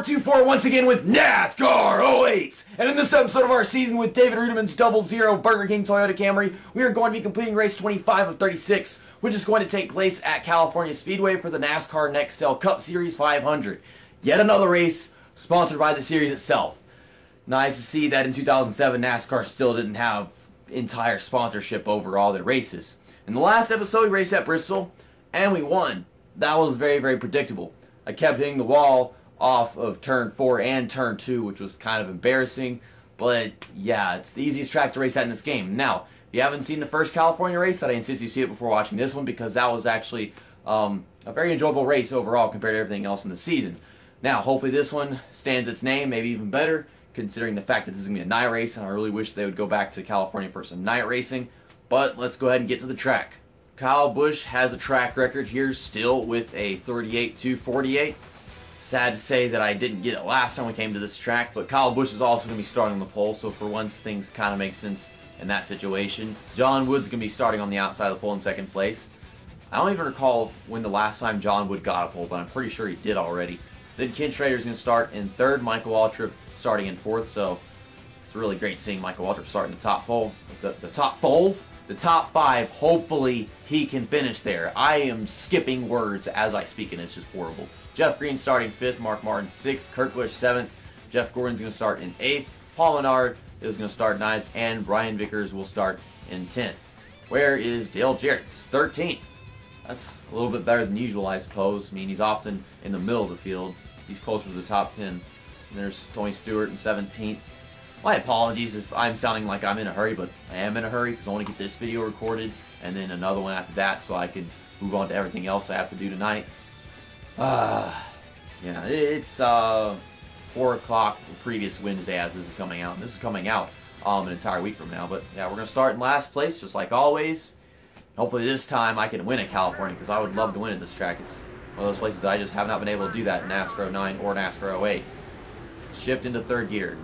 424 once again with NASCAR 08. And in this episode of our season with David Reutimann's 00 Burger King Toyota Camry, we are going to be completing race 25 of 36, which is going to take place at California Speedway for the NASCAR Nextel Cup Series 500. Yet another race sponsored by the series itself. Nice to see that in 2007 NASCAR still didn't have entire sponsorship over all their races. In the last episode, we raced at Bristol, and we won. That was very, very predictable. I kept hitting the wall off of turn 4 and turn 2, which was kind of embarrassing, but yeah, it's the easiest track to race at in this game. Now, if you haven't seen the first California race, that I insist you see it before watching this one, because that was actually a very enjoyable race overall compared to everything else in the season. Now, hopefully this one stands its name, maybe even better, considering the fact that this is going to be a night race, and I really wish they would go back to California for some night racing. But let's go ahead and get to the track. Kyle Busch has a track record here still with a 38-248. Sad to say that I didn't get it last time we came to this track, but Kyle Busch is also going to be starting on the pole, so for once things kind of make sense in that situation. John Wood's going to be starting on the outside of the pole in second place. I don't even recall when the last time John Wood got a pole, but I'm pretty sure he did already. Then Ken Schrader's going to start in third, Michael Waltrip starting in fourth, so it's really great seeing Michael Waltrip starting the top fold. The top 5, hopefully he can finish there. I am skipping words as I speak, and it's just horrible. Jeff Green starting 5th, Mark Martin 6th, Kurt Busch 7th, Jeff Gordon's going to start in 8th, Paul Menard is going to start 9th, and Brian Vickers will start in 10th. Where is Dale Jarrett? He's 13th. That's a little bit better than usual, I suppose. I mean, he's often in the middle of the field. He's closer to the top 10. And there's Tony Stewart in 17th. My apologies if I'm sounding like I'm in a hurry, but I am in a hurry because I want to get this video recorded and then another one after that so I can move on to everything else I have to do tonight. Yeah, it's 4 o'clock the previous Wednesday as this is coming out. And this is coming out an entire week from now. But yeah, we're going to start in last place just like always. Hopefully this time I can win at California because I would love to win at this track. It's one of those places I just have not been able to do that in NASCAR 09 or NASCAR 08. Shift into third gear.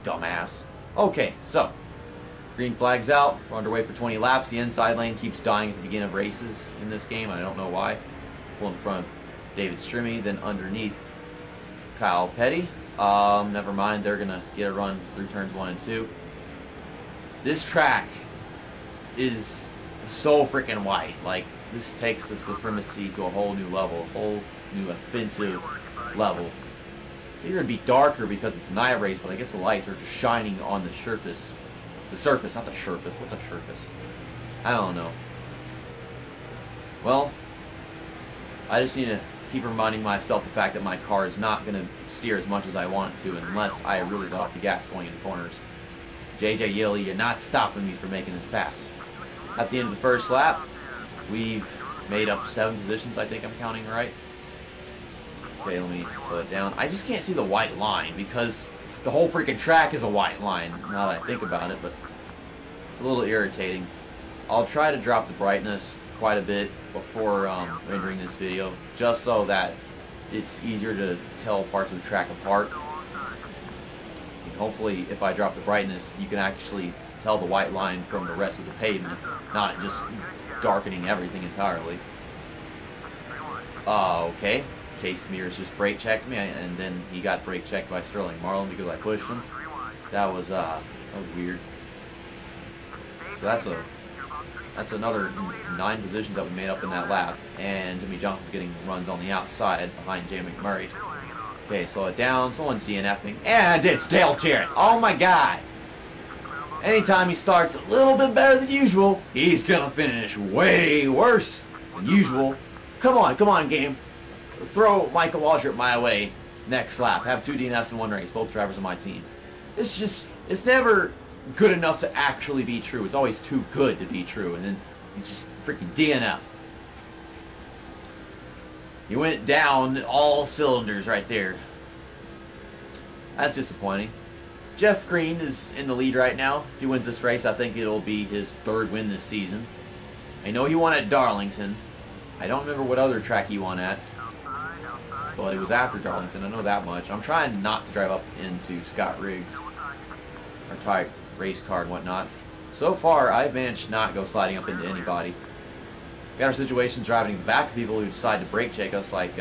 Dumbass. Okay, so green flag's out. We're underway for 20 laps. The inside lane keeps dying at the beginning of races in this game. I don't know why. Pull in front of David Strimmy, then underneath Kyle Petty. Never mind. They're gonna get a run through turns 1 and 2. This track is so freaking white. Like, this takes the supremacy to a whole new level, a whole new offensive level. They're going to be darker because it's a night race, but I guess the lights are just shining on the surface. The surface, not the surface. What's a surface? I don't know. Well, I just need to keep reminding myself the fact that my car is not going to steer as much as I want it to unless I really let off the gas going into corners. JJ Yeley, you're not stopping me from making this pass. At the end of the first lap, we've made up 7 positions, I think I'm counting right. Okay, let me slow it down. I just can't see the white line because the whole freaking track is a white line, now that I think about it, but it's a little irritating. I'll try to drop the brightness quite a bit before rendering this video, just so that it's easier to tell parts of the track apart. And hopefully, if I drop the brightness, you can actually tell the white line from the rest of the pavement, not just darkening everything entirely. Okay. Chase Mears just brake checked me, and then he got brake checked by Sterling Marlin because I pushed him. That was weird. So that's another 9 positions that we made up in that lap, and Jimmy Johnson's getting runs on the outside behind Jay McMurray. Okay, slow it down. Someone's DNFing, and it's Dale Jarrett. Oh my God! Anytime he starts a little bit better than usual, he's gonna finish way worse than usual. Come on, game. Throw Michael Waltrip my way next lap. Have 2 DNFs in 1 race, both drivers on my team. It's never good enough to actually be true. It's always too good to be true, and then you just freaking DNF. You went down all cylinders right there. That's disappointing. Jeff Green is in the lead right now. If he wins this race, I think it'll be his 3rd win this season. I know he won at Darlington. I don't remember what other track he won at. But it was after Darlington, I know that much. I'm trying not to drive up into Scott Riggs, or type race car and whatnot. So far, I've managed to not go sliding up into anybody. We got our situations driving in the back of people who decide to brake check us, like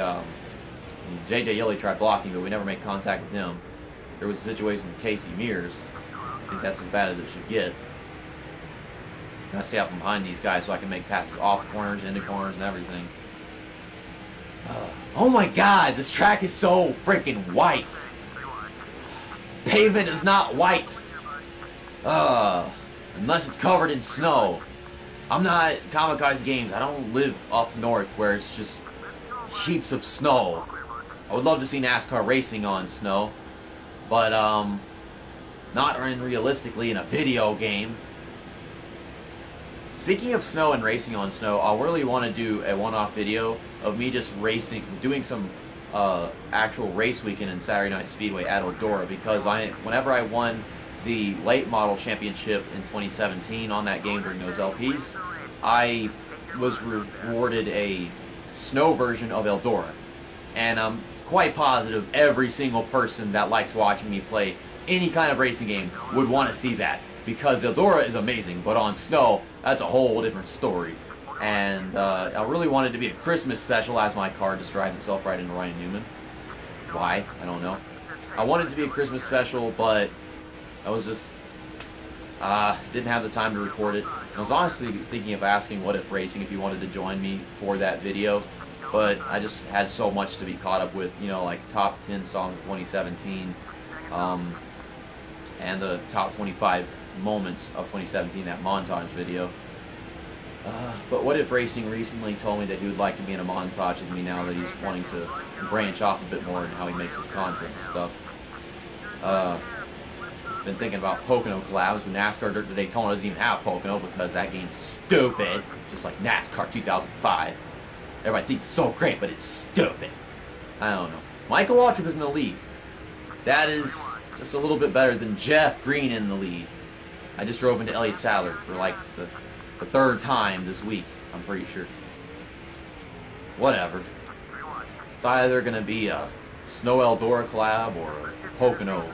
J.J. Yelly tried blocking, but we never made contact with him. There was a situation with Casey Mears. I think that's as bad as it should get. And I stay out from behind these guys so I can make passes off corners, into corners, and everything. Oh my god, this track is so freaking white. Pavement is not white. Unless it's covered in snow. I'm not Kamikaze Games. I don't live up north where it's just heaps of snow. I would love to see NASCAR racing on snow, but not realistically in a video game. Speaking of snow and racing on snow, I really want to do a one-off video of me just racing, doing some actual race weekend in Saturday Night Speedway at Eldora, because whenever I won the late model championship in 2017 on that game during those LPs, I was rewarded a snow version of Eldora, and I'm quite positive every single person that likes watching me play any kind of racing game would want to see that, because Eldora is amazing, but on snow, that's a whole different story. And I really wanted it to be a Christmas special, as my car just drives itself right into Ryan Newman. Why? I don't know. I wanted it to be a Christmas special, but I was just didn't have the time to record it. I was honestly thinking of asking What If Racing if he wanted to join me for that video, but I just had so much to be caught up with, you know, like top 10 songs of 2017, and the top 25 moments of 2017, that montage video. But What If Racing recently told me that he would like to be in a montage with me now that he's wanting to branch off a bit more in how he makes his content and stuff. Been thinking about Pocono collabs, but NASCAR Dirt to Daytona doesn't even have Pocono because that game's stupid, just like NASCAR 2005. Everybody thinks it's so great, but it's stupid. I don't know. Michael Waltrip is in the lead. That is just a little bit better than Jeff Green in the lead. I just drove into Elliott Sadler for like the third time this week, I'm pretty sure. Whatever. It's either going to be a Snow Eldora collab or a Pocono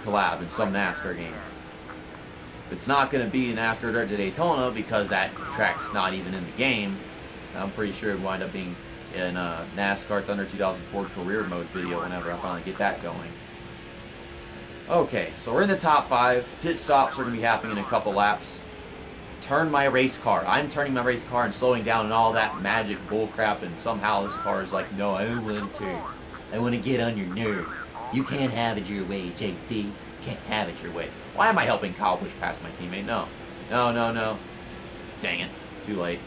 collab in some NASCAR game. If it's not going to be a NASCAR Dirt to Daytona because that track's not even in the game, I'm pretty sure it would wind up being in a NASCAR Thunder 2004 career mode video whenever I finally get that going. Okay, so we're in the top 5. Pit stops are going to be happening in a couple laps. Turn my race car. I'm turning my race car and slowing down and all that magic bullcrap, and somehow this car is like, no, I don't want to turn. I want to get on your nerves. You can't have it your way, JC. Can't have it your way. Why am I helping Kyle Busch pass my teammate? No. No, no, no. Dang it. Too late.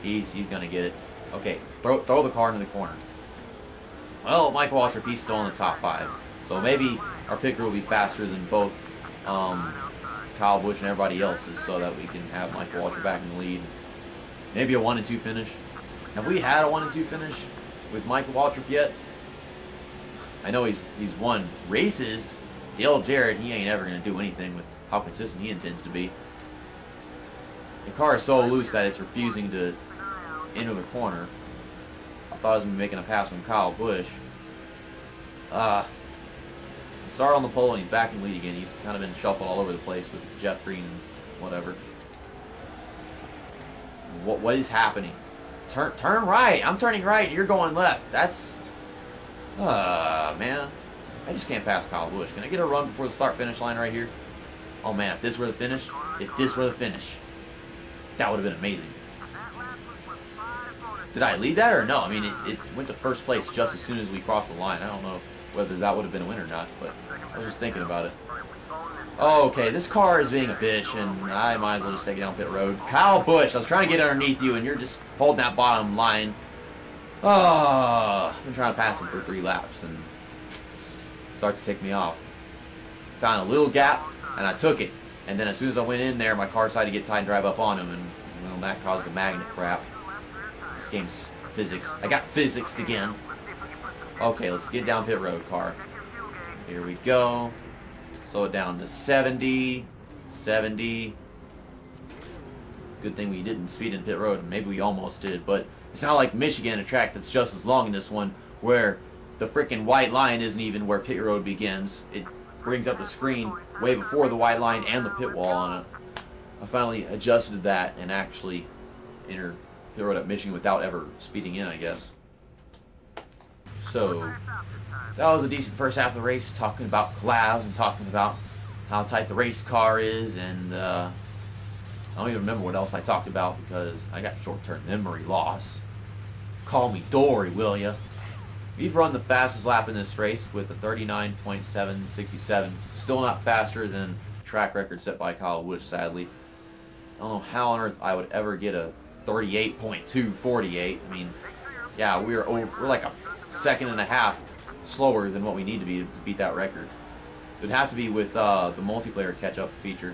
He's going to get it. Okay, throw the car into the corner. Well, Mike Waltrip, he's still in the top 5. So maybe our picker will be faster than both Kyle Busch and everybody else's, so that we can have Mike Waltrip back in the lead. Maybe a 1 and 2 finish. Have we had a 1 and 2 finish with Mike Waltrip yet? I know he's won races. Dale Jarrett, he ain't ever going to do anything with how consistent he intends to be. The car is so loose that it's refusing to enter the corner. I thought I was going to be making a pass on Kyle Busch. He started on the pole and he's back in the lead again. He's kind of been shuffled all over the place with Jeff Green and whatever. What is happening? Turn right. I'm turning right. You're going left. That's... man. I just can't pass Kyle Busch. Can I get a run before the start-finish line right here? Oh, man, if this were the finish, that would have been amazing. Did I lead that or no? I mean, it went to first place just as soon as we crossed the line. I don't know whether that would have been a win or not, but I was just thinking about it. Oh, okay, this car is being a bitch, and I might as well just take it down pit road. Kyle Busch, I was trying to get underneath you, and you're just holding that bottom line. Oh, I've been trying to pass him for 3 laps, and it starts to take me off. Found a little gap, and I took it. And then as soon as I went in there, my car decided to get tight and drive up on him, and well, that caused the magnet crap. This game's physics. I got physicsed again. Okay, let's get down pit road, car. Here we go. Slow it down to 70. 70. Good thing we didn't speed in pit road. Maybe we almost did, but it's not like Michigan, a track that's just as long in this one, where the freaking white line isn't even where pit road begins. It brings up the screen way before the white line and the pit wall on it. I finally adjusted that and actually entered pit road at Michigan without ever speeding in, I guess. So, that was a decent first half of the race, talking about collabs and talking about how tight the race car is, and I don't even remember what else I talked about because I got short-term memory loss. Call me Dory, will ya? We've run the fastest lap in this race with a 39.767. Still not faster than the track record set by Kyle Busch, sadly. I don't know how on earth I would ever get a 38.248. I mean, yeah, we're like a second and a half slower than what we need to be to beat that record. It would have to be with the multiplayer catch-up feature.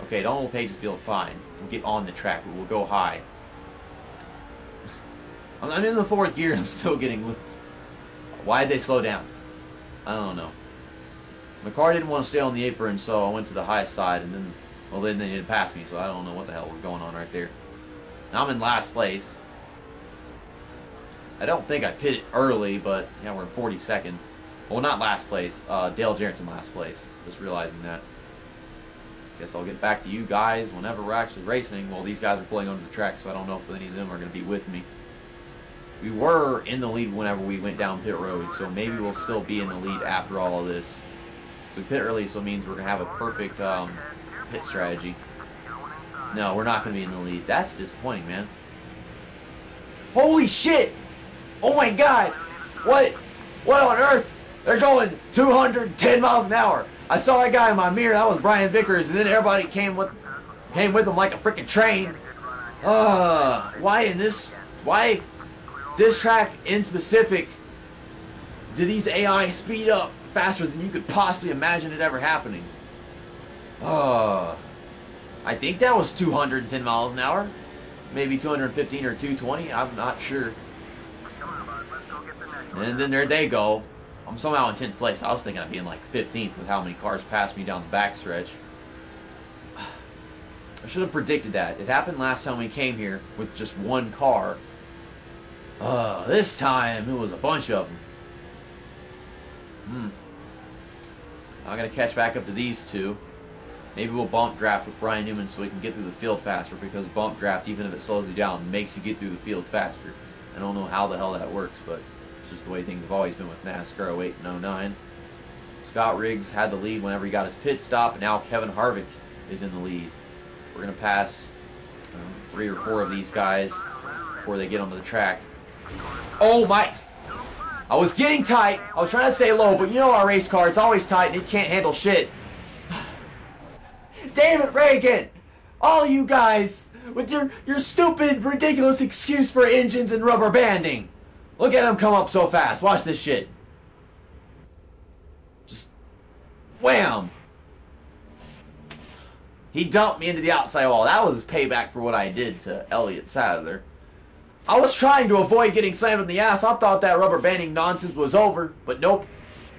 Okay, don't hold Page's field, fine. We'll get on the track, but we'll go high. I'm in the 4th gear and I'm still getting loose. Why did they slow down? I don't know. My car didn't want to stay on the apron, so I went to the high side, and then, well, then they didn't pass me, so I don't know what the hell was going on right there. Now I'm in last place. I don't think I pitted early, but yeah, we're in 42nd. Well, not last place. Dale Jarrett's in last place. Just realizing that. Guess I'll get back to you guys whenever we're actually racing. Well, these guys are pulling onto the track, so I don't know if any of them are going to be with me. We were in the lead whenever we went down pit road, so maybe we'll still be in the lead after all of this. So we pit early, so it means we're going to have a perfect pit strategy. No, we're not going to be in the lead. That's disappointing, man. Holy shit! Oh my god! What on earth? They're going 210 miles an hour. I saw that guy in my mirror. That was Brian Vickers, and then everybody came with him like a freaking train. Why this track in specific did these AI speed up faster than you could possibly imagine it ever happening? I think that was 210 miles an hour. Maybe 215 or 220. I'm not sure. And then there they go. I'm somehow in 10th place. I was thinking I'd be in like 15th with how many cars passed me down the backstretch. I should have predicted that. It happened last time we came here with just one car. This time it was a bunch of them. I'm going to catch back up to these two. Maybe we'll bump draft with Brian Newman so we can get through the field faster, because bump draft, even if it slows you down, makes you get through the field faster. I don't know how the hell that works, but it's just the way things have always been with NASCAR 08 and 09. Scott Riggs had the lead whenever he got his pit stop, and now Kevin Harvick is in the lead. We're going to pass 3 or 4 of these guys before they get onto the track. Oh my! I was getting tight. I was trying to stay low, but you know our race car, it's always tight and it can't handle shit. David Reagan! All you guys with your stupid, ridiculous excuse for engines and rubber banding. Look at him come up so fast. Watch this shit. Just wham! He dumped me into the outside wall. That was payback for what I did to Elliott Sadler. I was trying to avoid getting slammed in the ass. I thought that rubber banding nonsense was over, but nope.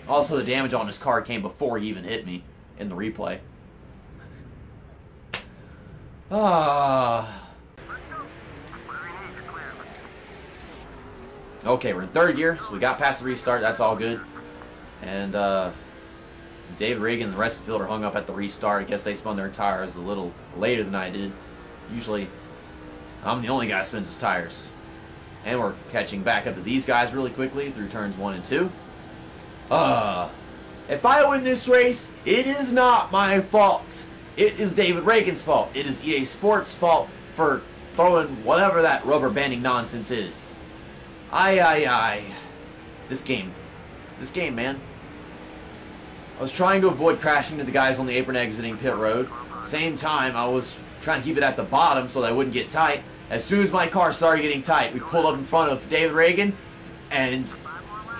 Also, the damage on his car came before he even hit me in the replay. Okay, we're in 3rd gear, so we got past the restart. That's all good. And David Reagan and the rest of the field are hung up at the restart. I guess they spun their tires a little later than I did. Usually, I'm the only guy that spins his tires. And we're catching back up to these guys really quickly through turns 1 and 2. If I win this race, it is not my fault. It is David Reagan's fault. It is EA Sports' fault for throwing whatever that rubber banding nonsense is. This game, man. I was trying to avoid crashing into the guys on the apron exiting pit road. Same time, I was trying to keep it at the bottom so that I wouldn't get tight. As soon as my car started getting tight, we pulled up in front of David Reagan, and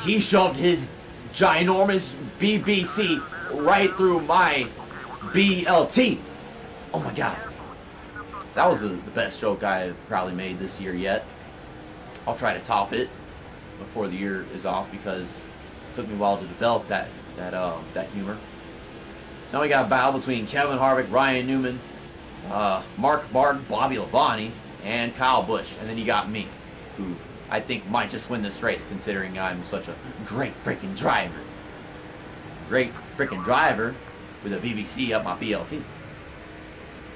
he shoved his ginormous BBC right through my BLT. Oh my god. That was the best joke I've probably made this year yet. I'll try to top it before the year is off, because it took me a while to develop that humor. Now we got a battle between Kevin Harvick, Ryan Newman, Mark Martin, Bobby Labonte, and Kyle Busch. And then you got me, who I think might just win this race, considering I'm such a great freaking driver. Great freaking driver with a BBC up my BLT.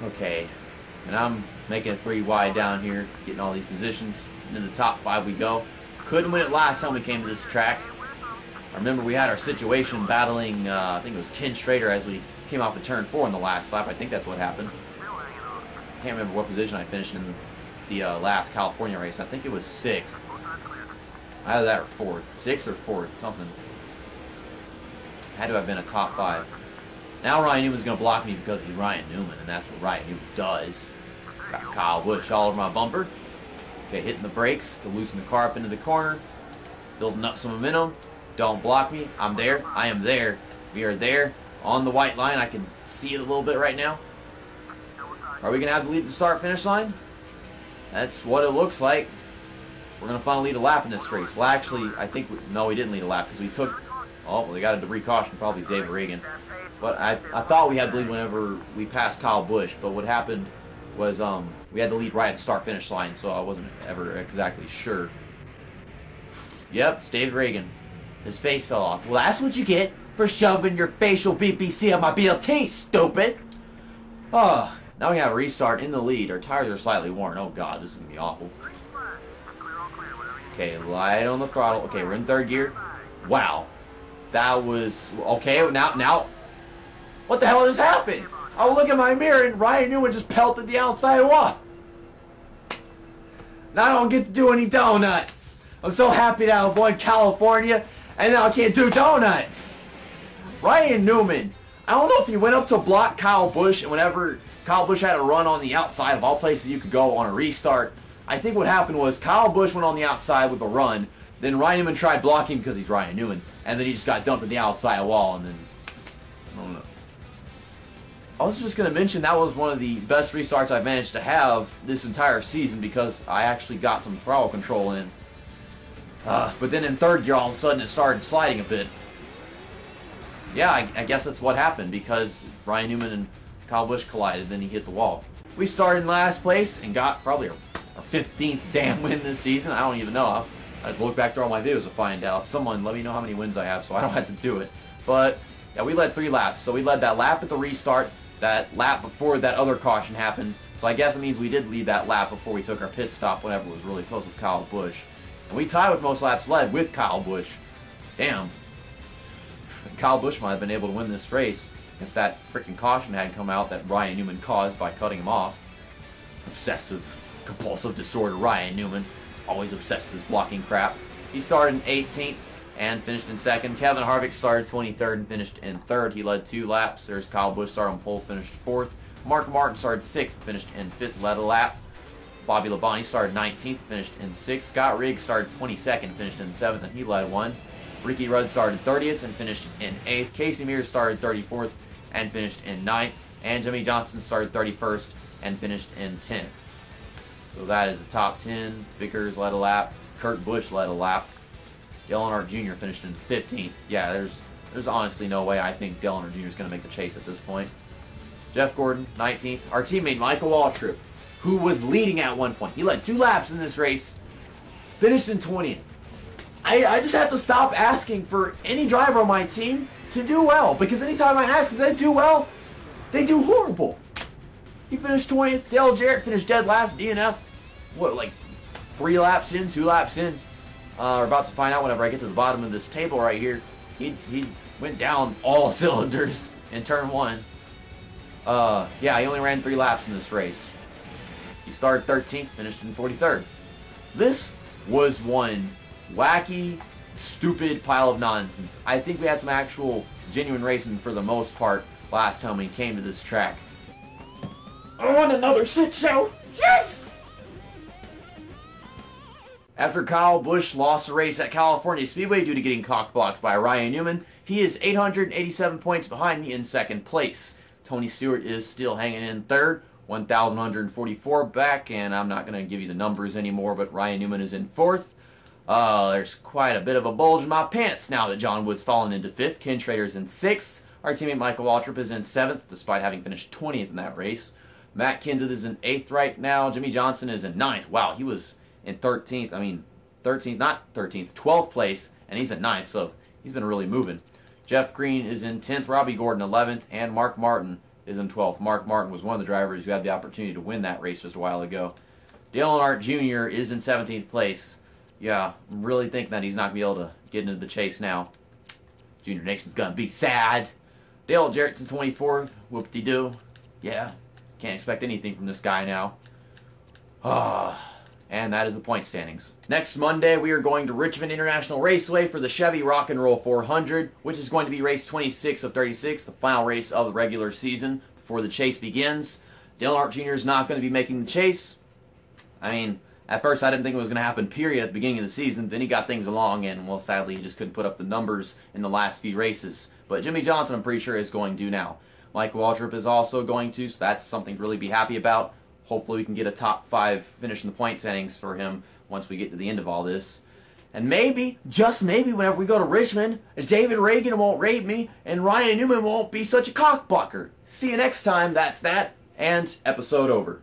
Okay, and I'm making it 3 wide down here, getting all these positions. And in the top 5 we go. Couldn't win it last time we came to this track. I remember we had our situation battling, I think it was Ken Schrader as we came off of turn 4 in the last lap. I think that's what happened. I can't remember what position I finished in the last California race. I think it was 6th. Either that or 4th. 6th or 4th, something. Had to have been a top 5. Now Ryan Newman's going to block me because he's Ryan Newman, and that's what Ryan Newman does. Got Kyle Busch all over my bumper. Okay, hitting the brakes to loosen the car up into the corner. Building up some momentum. Don't block me. I'm there. I am there. We are there on the white line. I can see it a little bit right now. Are we going to have to lead the start-finish line? That's what it looks like. We're going to finally lead a lap in this race. Well, actually, I think, no, we didn't lead a lap because we took, oh, well, they got a debris caution, probably David Reagan. But I thought we had to lead whenever we passed Kyle Busch, but what happened was we had to lead right at the start-finish line, so I wasn't ever exactly sure. Yep, it's David Reagan. His face fell off. Well, that's what you get for shoving your facial BPC on my BLT, stupid! Oh, now we have a restart in the lead. Our tires are slightly worn. Oh, God, this is going to be awful. Okay, light on the throttle. Okay, we're in 3rd gear. Wow. That was... Okay, now... What the hell just happened? I look at my mirror and Ryan Newman just pelted the outside wall. Now I don't get to do any donuts. I'm so happy that I've won California and now I can't do donuts. Ryan Newman. I don't know if he went up to block Kyle Busch, and whenever Kyle Busch had a run on the outside of all places you could go on a restart, I think what happened was Kyle Busch went on the outside with a run, then Ryan Newman tried blocking because he's Ryan Newman, and then he just got dumped at the outside wall, and then, I don't know. I was just going to mention that was one of the best restarts I've managed to have this entire season because I actually got some throttle control in. But then in 3rd gear, all of a sudden, it started sliding a bit. Yeah, I guess that's what happened because Ryan Newman and Kyle Busch collided, then he hit the wall. We started in last place and got probably our 15th damn win this season. I don't even know. I have to look back through all my videos to find out. Someone let me know how many wins I have so I don't have to do it. But, yeah, we led 3 laps. So we led that lap at the restart, that lap before that other caution happened. So I guess it means we did lead that lap before we took our pit stop whenever it was really close with Kyle Busch. And we tied with most laps led with Kyle Busch. Damn. Kyle Busch might have been able to win this race if that freaking caution hadn't come out that Ryan Newman caused by cutting him off. Obsessive, compulsive disorder Ryan Newman. Always obsessed with his blocking crap. He started in 18th and finished in 2nd. Kevin Harvick started 23rd and finished in 3rd. He led 2 laps. There's Kyle Busch started on pole, finished 4th. Mark Martin started 6th, finished in 5th, led a lap. Bobby Labonte started 19th, finished in 6th. Scott Riggs started 22nd, finished in 7th, and he led 1. Ricky Rudd started 30th and finished in 8th. Casey Mears started 34th and finished in 9th. And Jimmy Johnson started 31st and finished in 10th. So that is the top 10. Vickers led a lap. Kurt Busch led a lap. Dale Earnhardt Jr. finished in 15th. Yeah, there's honestly no way I think Dale Earnhardt Jr. is going to make the chase at this point. Jeff Gordon, 19th. Our teammate Michael Waltrip, who was leading at one point. He led 2 laps in this race. Finished in 20th. I just have to stop asking for any driver on my team to do well. Because anytime I ask if they do well, they do horrible. He finished 20th. Dale Jarrett finished dead last. DNF, what, like 3 laps in, 2 laps in? We're about to find out whenever I get to the bottom of this table right here. He went down all cylinders in turn 1. Yeah, he only ran 3 laps in this race. He started 13th, finished in 43rd. This was one wacky, stupid pile of nonsense. I think we had some actual genuine racing for the most part last time we came to this track. I want another shit show! Yes! After Kyle Busch lost a race at California Speedway due to getting cock-blocked by Ryan Newman, he is 887 points behind me in 2nd place. Tony Stewart is still hanging in 3rd, 1,144 back, and I'm not going to give you the numbers anymore, but Ryan Newman is in 4th. There's quite a bit of a bulge in my pants now that John Wood's fallen into 5th. Ken Schrader's in 6th. Our teammate Michael Waltrip is in 7th, despite having finished 20th in that race. Matt Kenseth is in 8th right now. Jimmy Johnson is in 9th. Wow, he was in 13th. I mean, 13th, not 13th, 12th place, and he's at 9th, so he's been really moving. Jeff Green is in 10th. Robbie Gordon 11th, and Mark Martin is in 12th. Mark Martin was one of the drivers who had the opportunity to win that race just a while ago. Dale Earnhardt Jr. is in 17th place. Yeah, I'm really thinking that he's not going to be able to get into the chase now. Junior Nation's going to be sad. Dale Jarrett's in 24th. Whoop-de-doo. Yeah, can't expect anything from this guy now. And that is the point standings. Next Monday, we are going to Richmond International Raceway for the Chevy Rock and Roll 400, which is going to be race 26 of 36, the final race of the regular season before the chase begins. Dale Earnhardt Jr. is not going to be making the chase. I mean, at first I didn't think it was going to happen, period, at the beginning of the season. Then he got things along, and, well, sadly, he just couldn't put up the numbers in the last few races. But Jimmy Johnson, I'm pretty sure, is going to now. Mike Waltrip is also going to, so that's something to really be happy about. Hopefully we can get a top 5 finish in the point settings for him once we get to the end of all this. And maybe, just maybe, whenever we go to Richmond, David Reagan won't rape me, and Ryan Newman won't be such a cockblocker. See you next time. That's that, and episode over.